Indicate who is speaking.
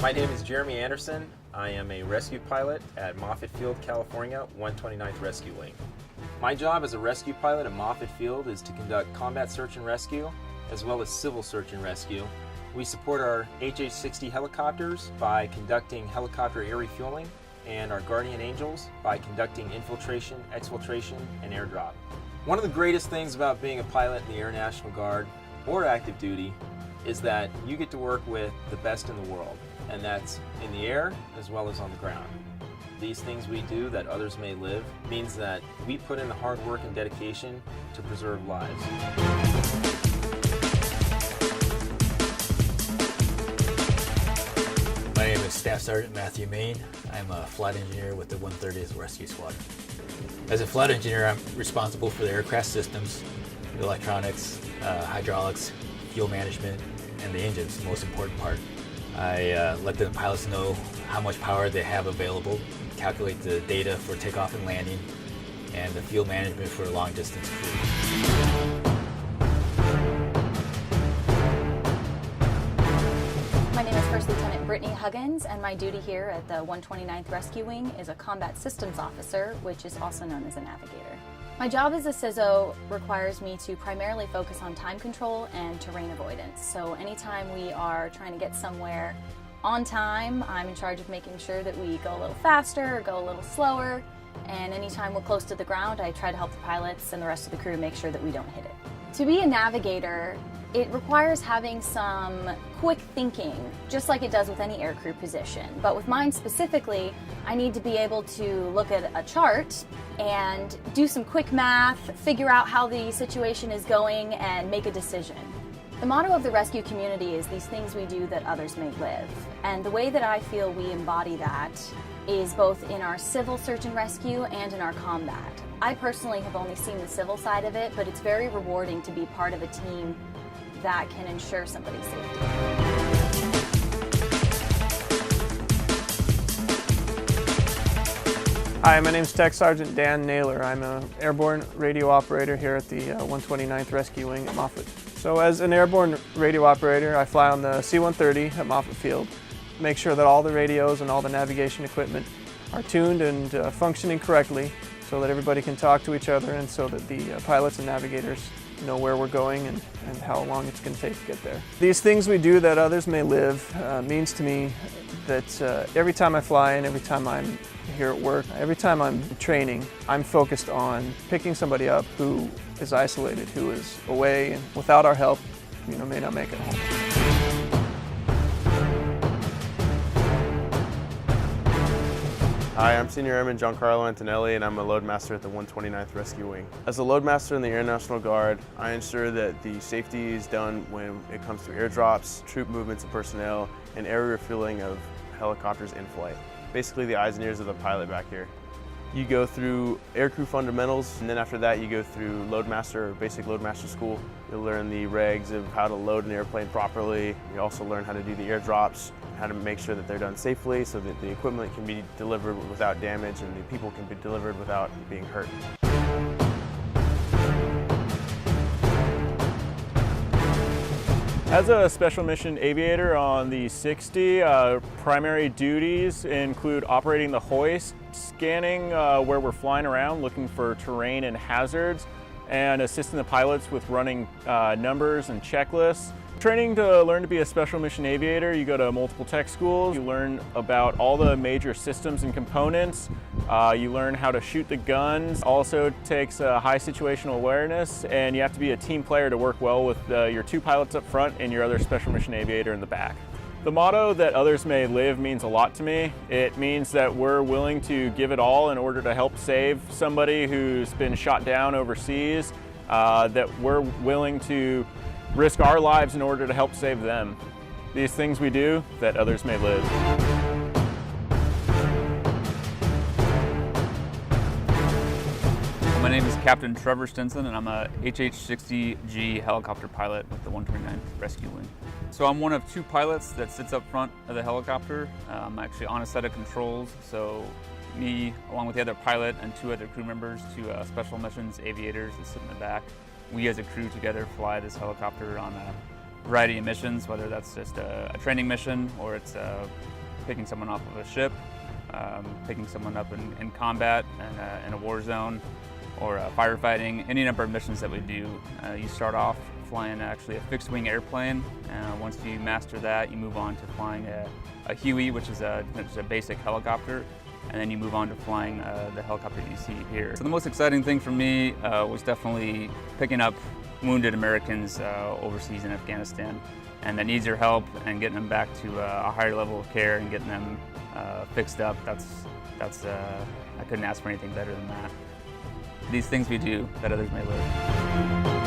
Speaker 1: My name is Jeremy Anderson. I am a rescue pilot at Moffett Field, California, 129th Rescue Wing. My job as a rescue pilot at Moffett Field is to conduct combat search and rescue, as well as civil search and rescue. We support our HH-60 helicopters by conducting helicopter air refueling, and our Guardian Angels by conducting infiltration, exfiltration, and airdrop. One of the greatest things about being a pilot in the Air National Guard or active duty is that you get to work with the best in the world, and that's in the air as well as on the ground. These things we do that others may live means that we put in the hard work and dedication to preserve lives.
Speaker 2: My name is Staff Sergeant Matthew Main. I'm a flight engineer with the 130th Rescue Squadron. As a flight engineer, I'm responsible for the aircraft systems, the electronics, hydraulics, fuel management, and the engines, the most important part. I let the pilots know how much power they have available, calculate the data for takeoff and landing, and the fuel management for a long-distance cruise.
Speaker 3: My name is First Lieutenant Brittany Huggins, and my duty here at the 129th Rescue Wing is a Combat Systems Officer, which is also known as a Navigator. My job as a CISO requires me to primarily focus on time control and terrain avoidance. So anytime we are trying to get somewhere on time, I'm in charge of making sure that we go a little faster or go a little slower. And anytime we're close to the ground, I try to help the pilots and the rest of the crew make sure that we don't hit it. To be a Navigator, it requires having some quick thinking, just like it does with any aircrew position. But with mine specifically, I need to be able to look at a chart and do some quick math, figure out how the situation is going, and make a decision. The motto of the rescue community is these things we do that others may live. And the way that I feel we embody that is both in our civil search and rescue and in our combat. I personally have only seen the civil side of it, but it's very rewarding to be part of a team that can ensure somebody's safety.
Speaker 4: Hi, my name is Tech Sergeant Dan Naylor. I'm an airborne radio operator here at the 129th Rescue Wing at Moffett. So as an airborne radio operator, I fly on the C-130 at Moffett Field, make sure that all the radios and all the navigation equipment are tuned and functioning correctly so that everybody can talk to each other and so that the pilots and navigators know where we're going and how long it's going to take to get there. These things we do that others may live means to me that every time I fly and every time I'm here at work, every time I'm training, I'm focused on picking somebody up who is isolated, who is away and without our help, may not make it home.
Speaker 5: Hi, I'm Senior Airman Giancarlo Antonelli, and I'm a Loadmaster at the 129th Rescue Wing. As a Loadmaster in the Air National Guard, I ensure that the safety is done when it comes to airdrops, troop movements of personnel, and air refueling of helicopters in flight. Basically the eyes and ears of the pilot back here. You go through aircrew fundamentals, and then after that you go through Loadmaster or basic Loadmaster school. You'll learn the regs of how to load an airplane properly. You also learn how to do the airdrops, how to make sure that they're done safely so that the equipment can be delivered without damage and the people can be delivered without being hurt.
Speaker 6: As a special mission aviator on the 60, primary duties include operating the hoist, scanning where we're flying around, looking for terrain and hazards, and assisting the pilots with running numbers and checklists. Training to learn to be a special mission aviator, you go to multiple tech schools, you learn about all the major systems and components, you learn how to shoot the guns. Also takes high situational awareness, and you have to be a team player to work well with your two pilots up front and your other special mission aviator in the back. The motto that others may live means a lot to me. It means that we're willing to give it all in order to help save somebody who's been shot down overseas, that we're willing to risk our lives in order to help save them. These things we do that others may live.
Speaker 7: My name is Captain Trevor Stinson, and I'm a HH-60G helicopter pilot with the 129th Rescue Wing. So I'm one of two pilots that sits up front of the helicopter. I'm actually on a set of controls, so me, along with the other pilot and two other crew members, two special missions aviators that sit in the back. We as a crew together fly this helicopter on a variety of missions, whether that's just a training mission or it's picking someone off of a ship, picking someone up in combat and in a war zone, or firefighting. Any number of missions that we do, you start off flying actually a fixed wing airplane. Once you master that, you move on to flying a Huey, which is a basic helicopter, and then you move on to flying the helicopter you see here. So the most exciting thing for me was definitely picking up wounded Americans overseas in Afghanistan, and that needs your help, and getting them back to a higher level of care and getting them fixed up. I couldn't ask for anything better than that. These things we do that others may live.